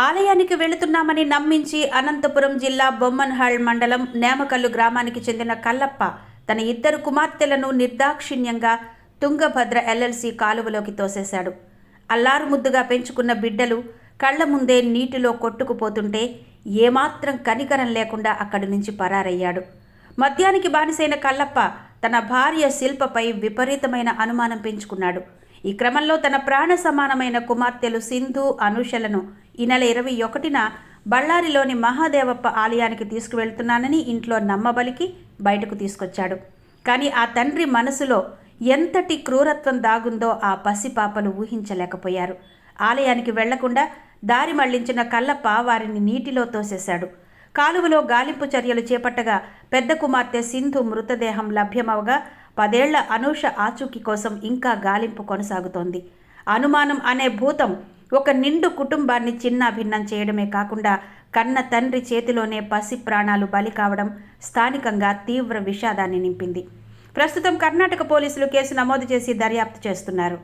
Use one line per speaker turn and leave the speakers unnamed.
ఆలయానికి వెళుతున్నామని నమ్మించి అనంతపురం జిల్లా బొమ్మన్హాళ్ మండలం నేమకల్లు గ్రామానికి చెందిన కల్లప్ప తన ఇద్దరు కుమార్తెలను నిర్దాక్షిణ్యంగా తుంగభద్ర ఎల్ఎల్సి కాలువలోకి తోసేశాడు. అల్లారు ముద్దుగా పెంచుకున్న బిడ్డలు కళ్ల ముందే నీటిలో కొట్టుకుపోతుంటే ఏమాత్రం కనికరం లేకుండా అక్కడి నుంచి పరారయ్యాడు. మద్యానికి బానిసైన కల్లప్ప తన భార్య శిల్పపై విపరీతమైన అనుమానం పెంచుకున్నాడు. ఈ క్రమంలో తన ప్రాణ సమానమైన కుమార్తెలు సింధు, అనూషలను ఈ నెల 21న బళ్ళారిలోని మహాదేవప్ప ఆలయానికి తీసుకువెళ్తున్నానని ఇంట్లో నమ్మబలికి బయటకు తీసుకొచ్చాడు. కానీ ఆ తండ్రి మనసులో ఎంతటి క్రూరత్వం దాగుందో ఆ పసిపాపలు ఊహించలేకపోయారు. ఆలయానికి వెళ్లకుండా దారి మళ్లించిన కల్లప్ప వారిని నీటిలో తోసేశాడు. కాలువలో గాలింపు చర్యలు చేపట్టగా పెద్ద కుమార్తె సింధు మృతదేహం లభ్యమవగా 10 ఏళ్ల అనూష ఆచూకీ కోసం ఇంకా గాలింపు కొనసాగుతోంది. అనుమానం అనే భూతం ఒక నిండు కుటుంబాన్ని చిన్నాభిన్నం చేయడమే కాకుండా కన్న తండ్రి చేతిలోనే పసి ప్రాణాలు బలి కావడం స్థానికంగా తీవ్ర విషాదాన్ని నింపింది. ప్రస్తుతం కర్ణాటక పోలీసులు కేసు నమోదు చేసి దర్యాప్తు చేస్తున్నారు.